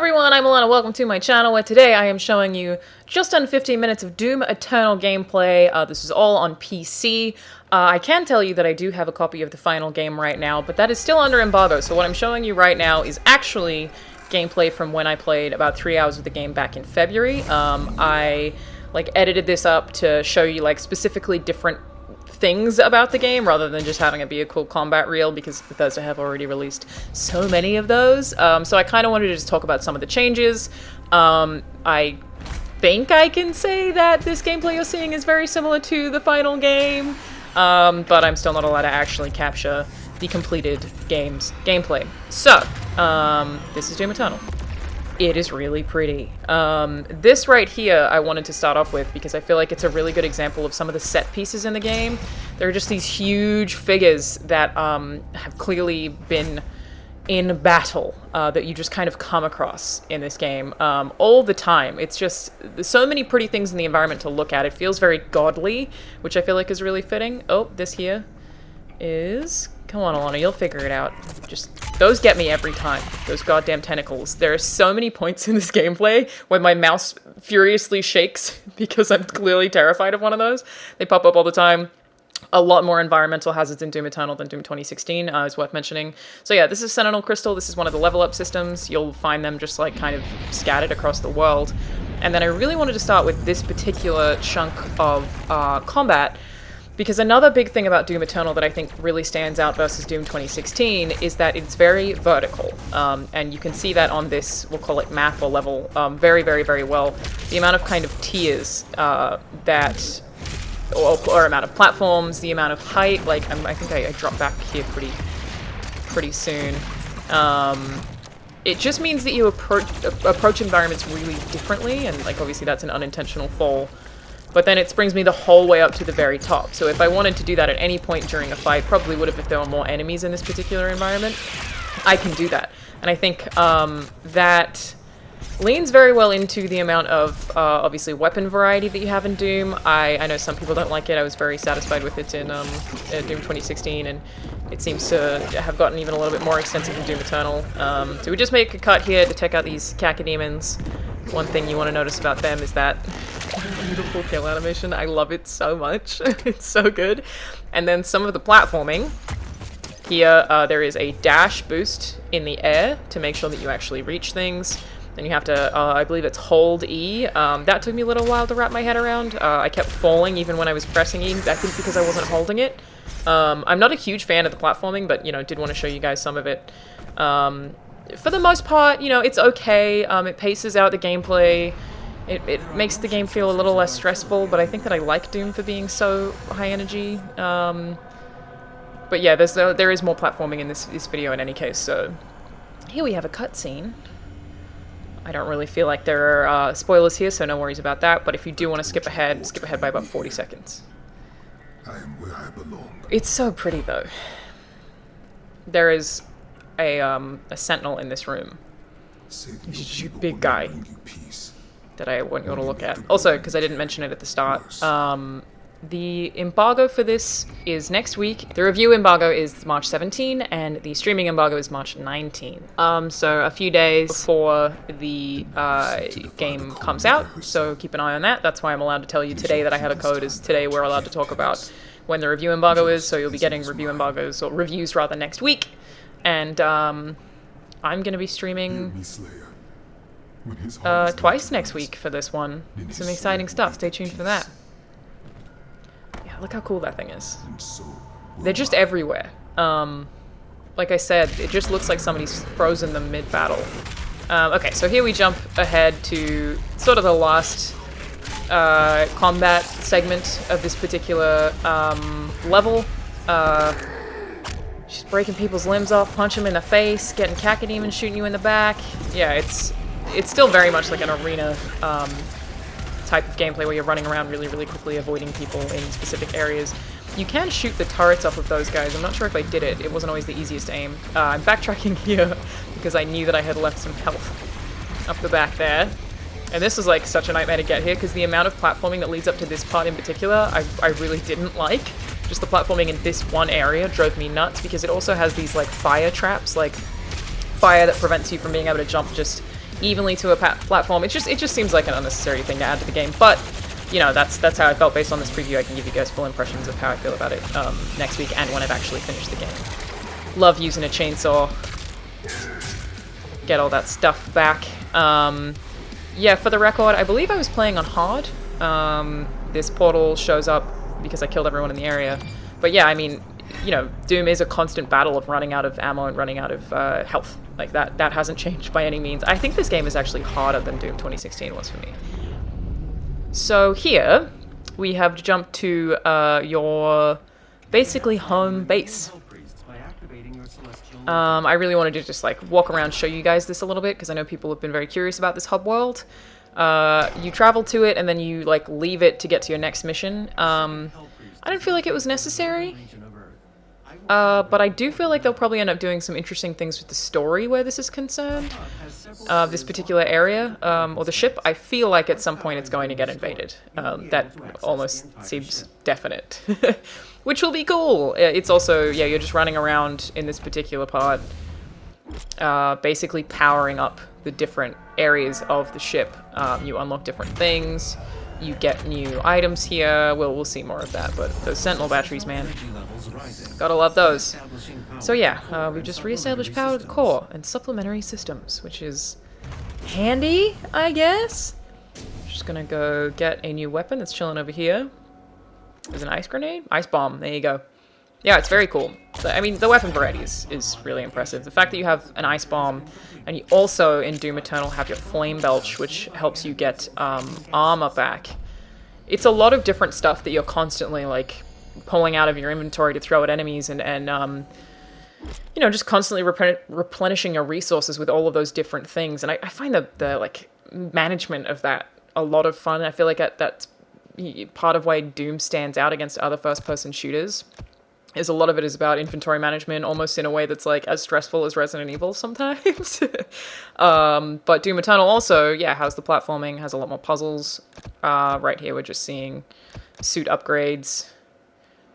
everyone, I'm Alana. Welcome to my channel, where today I am showing you just under 15 minutes of Douma Tunnel gameplay. This is all on PC. I can tell you that I do have a copy of the final game right now, but that is still under embargo, so what I'm showing you right now is actually gameplay from when I played about 3 hours of the game back in February. I edited this up to show you specifically different things about the game rather than just having it be a cool combat reel, because Bethesda have already released so many of those. So I kind of wanted to just talk about some of the changes. I think I can say that this gameplay you're seeing is very similar to the final game, but I'm still not allowed to actually capture the completed game's gameplay. So, this is Duma Tunnel. It is really pretty. This right here I wanted to start off with because I feel like it's a really good example of some of the set pieces in the game. There are just these huge figures that have clearly been in battle that you just kind of come across in this game all the time. It's just, there's so many pretty things in the environment to look at. It feels very godly, which I feel like is really fitting. Oh, this here is... Come on, Alana, you'll figure it out. Just, those get me every time. Those goddamn tentacles. There are so many points in this gameplay where my mouse furiously shakes because I'm clearly terrified of one of those. They pop up all the time. A lot more environmental hazards in Duma Tunnel than Doom 2016 is worth mentioning. So yeah, this is Sentinel Crystal. This is one of the level up systems. You'll find them just kind of scattered across the world. And then I really wanted to start with this particular chunk of combat, because another big thing about Doom Eternal that I think really stands out versus Doom 2016 is that it's very vertical. And you can see that on this, we'll call it map or level, very, very, very well. The amount of kind of tiers or amount of platforms, the amount of height, I think I dropped back here pretty soon. It just means that you approach environments really differently, and obviously that's an unintentional fall. But then it brings me the whole way up to the very top. So if I wanted to do that at any point during a fight, probably would have if there were more enemies in this particular environment, I can do that. And I think that leans very well into the amount of, obviously, weapon variety that you have in Doom. I know some people don't like it. I was very satisfied with it in Doom 2016, and it seems to have gotten even a little bit more extensive in Doom Eternal. So we just make a cut here to check out these cacodemons. One thing you want to notice about them is that beautiful kill animation. I love it so much. It's so good. And then some of the platforming. Here, there is a dash boost in the air to make sure that you actually reach things. Then you have to, I believe it's hold E. That took me a little while to wrap my head around. I kept falling even when I was pressing E, I think because I wasn't holding it. I'm not a huge fan of the platforming, but, did want to show you guys some of it. For the most part, it's okay. It paces out the gameplay. It makes the game feel a little less stressful, but I think that I like Doom for being so high energy. But yeah, there is more platforming in this video in any case, so... Here we have a cutscene. I don't really feel like there are spoilers here, so no worries about that, but if you do want to skip ahead by about 40 seconds. I am where I belong. It's so pretty, though. There is a sentinel in this room. He's a big guy that I want you all to look at. Also, because I didn't mention it at the start, the embargo for this is next week. The review embargo is March 17, and the streaming embargo is March 19. So a few days before the game comes out, so keep an eye on that. That's why I'm allowed to tell you today that I have a code, is today we're allowed to talk about when the review embargo is, so you'll be getting review embargoes, or reviews rather, next week. And I'm going to be streaming twice next week for this one. Some exciting stuff. Stay tuned for that. Yeah, look how cool that thing is. They're just everywhere. Like I said, it just looks like somebody's frozen them mid-battle. Okay, so here we jump ahead to sort of the last combat segment of this particular level. She's breaking people's limbs off, punch them in the face, getting cacodemons shooting you in the back. Yeah, it's still very much like an arena type of gameplay where you're running around really, really quickly, avoiding people in specific areas. You can shoot the turrets off of those guys. I'm not sure if I did it. It wasn't always the easiest to aim. I'm backtracking here because I knew that I had left some health up the back there. And this was such a nightmare to get here because the amount of platforming that leads up to this part in particular, I really didn't like. Just the platforming in this one area drove me nuts because it also has these fire traps, fire that prevents you from being able to jump just evenly to a platform. It just seems like an unnecessary thing to add to the game. But you know, that's how I felt based on this preview. I can give you guys full impressions of how I feel about it next week and when I've actually finished the game. Love using a chainsaw. Get all that stuff back. Yeah, for the record, I believe I was playing on hard. This portal shows up because I killed everyone in the area. But yeah, I mean, you know, Doom is a constant battle of running out of ammo and running out of health. Like, that hasn't changed by any means. I think this game is actually harder than Doom 2016 was for me. So here, we have jumped to your basically home base. I really wanted to just like walk around, show you guys this a little bit, because I know people have been very curious about this hub world. You travel to it and then you like leave it to get to your next mission. I didn't feel like it was necessary, but I do feel like they'll probably end up doing some interesting things with the story where this is concerned. This particular area, or the ship, I feel like at some point it's going to get invaded. That almost seems definite. Which will be cool. It's also, yeah, you're just running around in this particular part, basically powering up the different areas of the ship. You unlock different things, you get new items here. We'll see more of that, but those Sentinel batteries, man. Gotta love those. So yeah, we've just reestablished power to the core and supplementary systems, which is handy, I guess. Just gonna go get a new weapon that's chilling over here. There's an ice grenade? Ice bomb, there you go. Yeah, it's very cool. I mean, the weapon variety is really impressive. The fact that you have an ice bomb, and you also, in Doom Eternal, have your flame belch, which helps you get armor back. It's a lot of different stuff that you're constantly, like, pulling out of your inventory to throw at enemies, and you know, just constantly replenishing your resources with all of those different things. And I find the like, management of that a lot of fun. I feel like that's part of why Doom stands out against other first-person shooters, is a lot of it is about inventory management, almost in a way that's like as stressful as Resident Evil sometimes. But Doom Tunnel also, yeah, has the platforming, has a lot more puzzles. Right here we're just seeing suit upgrades.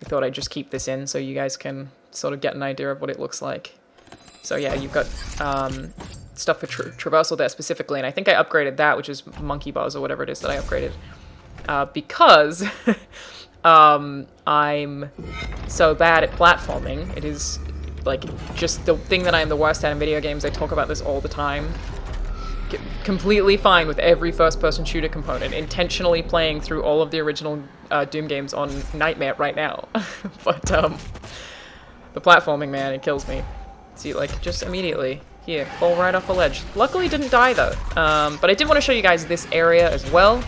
I thought I'd just keep this in so you guys can sort of get an idea of what it looks like. So yeah, you've got stuff for traversal there specifically, and I think I upgraded that, which is monkey bars or whatever it is that I upgraded. Because I'm so bad at platforming. It is like just the thing that I am the worst at in video games. I talk about this all the time. Completely fine with every first-person shooter component. Intentionally playing through all of the original Doom games on Nightmare right now. But the platforming, man, it kills me. See, like, just immediately. Here, fall right off a ledge. Luckily didn't die though. But I did want to show you guys this area as well.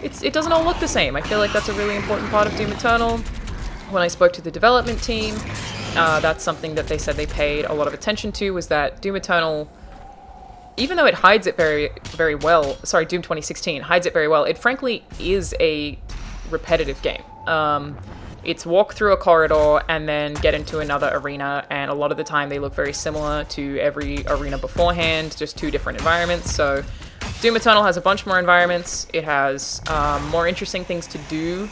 It doesn't all look the same. I feel like that's a really important part of Doom Eternal. When I spoke to the development team, that's something that they said they paid a lot of attention to, was that Doom Eternal, even though it hides it very, very well, sorry, Doom 2016 hides it very well, it frankly is a repetitive game. It's walk through a corridor and then get into another arena, and a lot of the time they look very similar to every arena beforehand, just two different environments. So Doom Eternal has a bunch more environments. It has more interesting things to do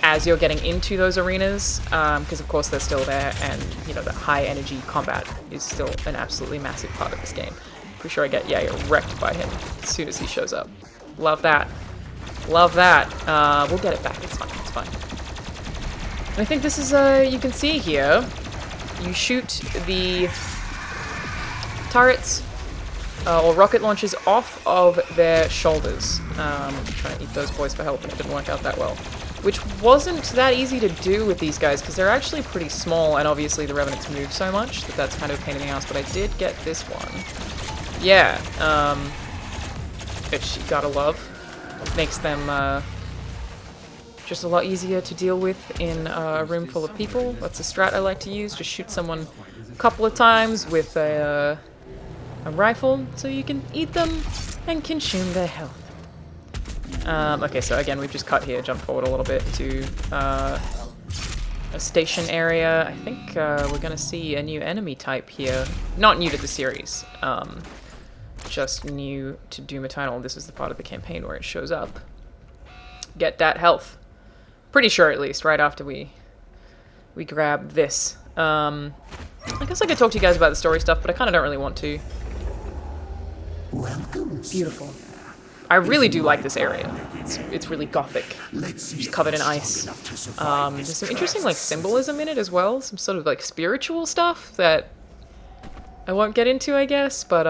as you're getting into those arenas, because of course they're still there, and you know, the high energy combat is still an absolutely massive part of this game. Pretty sure I get wrecked by him as soon as he shows up. Love that. Love that. We'll get it back. It's fine. It's fine. And I think this is you can see here. You shoot the turrets or rocket launchers off of their shoulders. Trying to eat those boys for help, and it didn't work out that well. Which wasn't that easy to do with these guys, because they're actually pretty small, and obviously the Revenants move so much that that's kind of a pain in the ass, but I did get this one. Yeah, which you gotta love. Makes them just a lot easier to deal with in a room full of people. That's a strat I like to use. Just shoot someone a couple of times with a rifle so you can eat them and consume their health. Okay, so again, we've just cut here, jump forward a little bit to a station area. I think we're gonna see a new enemy type here. Not new to the series, just new to Doom Eternal. This is the part of the campaign where it shows up. Get that health. Pretty sure, at least, right after we grab this. I guess I could talk to you guys about the story stuff, but I kind of don't really want to. Beautiful. I really do like this area. It's really gothic. Just covered in ice. There's some interesting like symbolism in it as well. Some sort of like spiritual stuff that I won't get into, I guess. But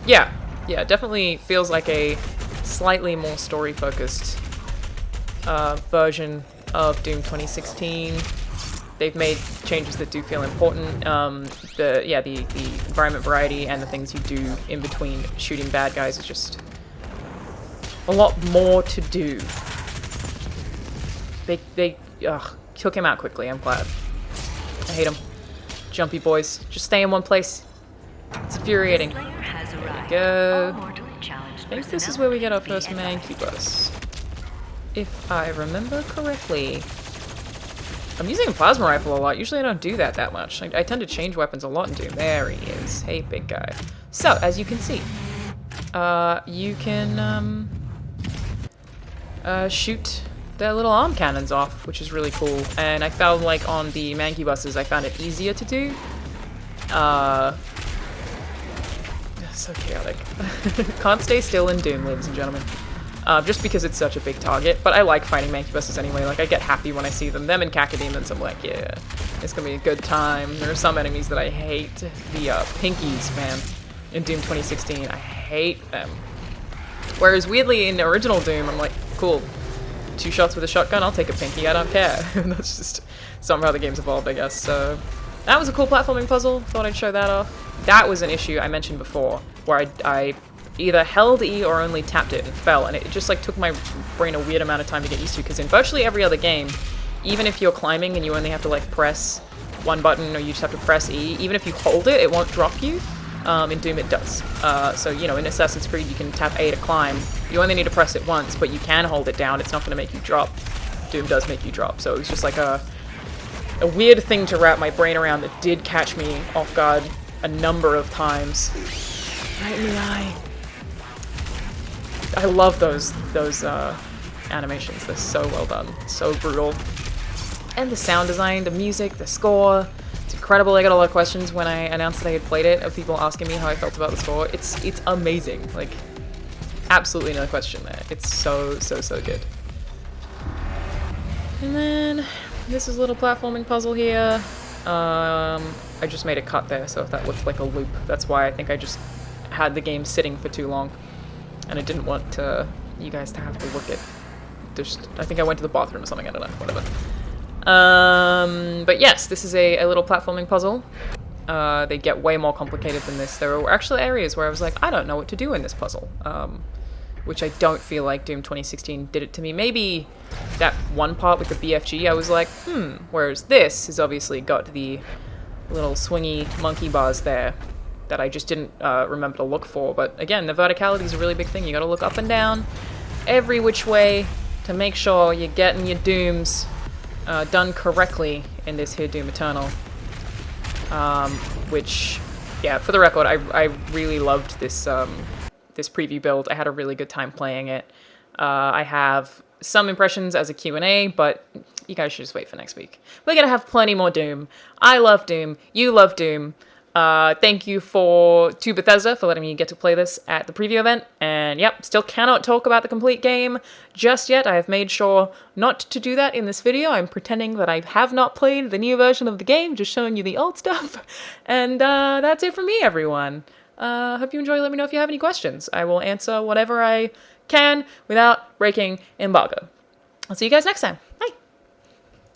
yeah, definitely feels like a slightly more story-focused version of Doom 2016. They've made changes that do feel important. The environment variety and the things you do in between shooting bad guys is just a lot more to do. They took him out quickly. I'm glad. I hate them. Jumpy boys. Just stay in one place. It's infuriating. There we go. I think this is where we get our first Mancubus. If I remember correctly. I'm using a plasma rifle a lot. Usually I don't do that much. I tend to change weapons a lot in Doom. There he is. Hey, big guy. So, as you can see, you can shoot their little arm cannons off, which is really cool. And I found, like, on the Mancubuses, I found it easier to do. So chaotic. Can't stay still in Doom, ladies and gentlemen. Just because it's such a big target. But I like fighting Mancubuses anyway. Like, I get happy when I see them. Them and Cacodemons, I'm like, yeah, it's gonna be a good time. There are some enemies that I hate. The Pinkies, man, in Doom 2016. I hate them. Whereas, weirdly, in the original Doom, I'm like, cool. 2 shots with a shotgun, I'll take a Pinky, I don't care. That's just somehow how the game's evolved, I guess. So, that was a cool platforming puzzle. Thought I'd show that off. That was an issue I mentioned before, where I either held E or only tapped it and fell, and it just like took my brain a weird amount of time to get used to, because in virtually every other game, even if you're climbing and you only have to like press one button or you just have to press E, even if you hold it, it won't drop you. In Doom it does. So, you know, in Assassin's Creed you can tap A to climb. You only need to press it once, but you can hold it down. It's not going to make you drop. Doom does make you drop. So it was just like a weird thing to wrap my brain around that did catch me off guard a number of times. Right in the eye. I love those animations. They're so well done. So brutal. And the sound design, the music, the score. It's incredible. I got a lot of questions when I announced that I had played it of people asking me how I felt about the score. It's amazing. Like, absolutely no question there. It's so good. And then this is a little platforming puzzle here. I just made a cut there, so if that looked like a loop, that's why I think I just had the game sitting for too long. And I didn't want you guys to have to look at... I think I went to the bathroom or something, I don't know, whatever. But yes, this is a little platforming puzzle. They get way more complicated than this. There were actually areas where I was like, I don't know what to do in this puzzle. Which I don't feel like Doom 2016 did it to me. Maybe that one part with the BFG, I was like, whereas this has obviously got the little swingy monkey bars there that I just didn't remember to look for. But again, the verticality is a really big thing. You gotta look up and down, every which way, to make sure you're getting your Dooms done correctly in this here Doom Eternal. Which, yeah, for the record, I really loved this this preview build. I had a really good time playing it. I have some impressions as a Q&A, but you guys should just wait for next week. We're gonna have plenty more Doom. I love Doom. You love Doom. Thank you to Bethesda for letting me get to play this at the preview event. And yep, still cannot talk about the complete game just yet. I have made sure not to do that in this video. I'm pretending that I have not played the new version of the game, just showing you the old stuff. And that's it from me, everyone. Hope you enjoy. Let me know if you have any questions. I will answer whatever I can without breaking embargo. I'll see you guys next time.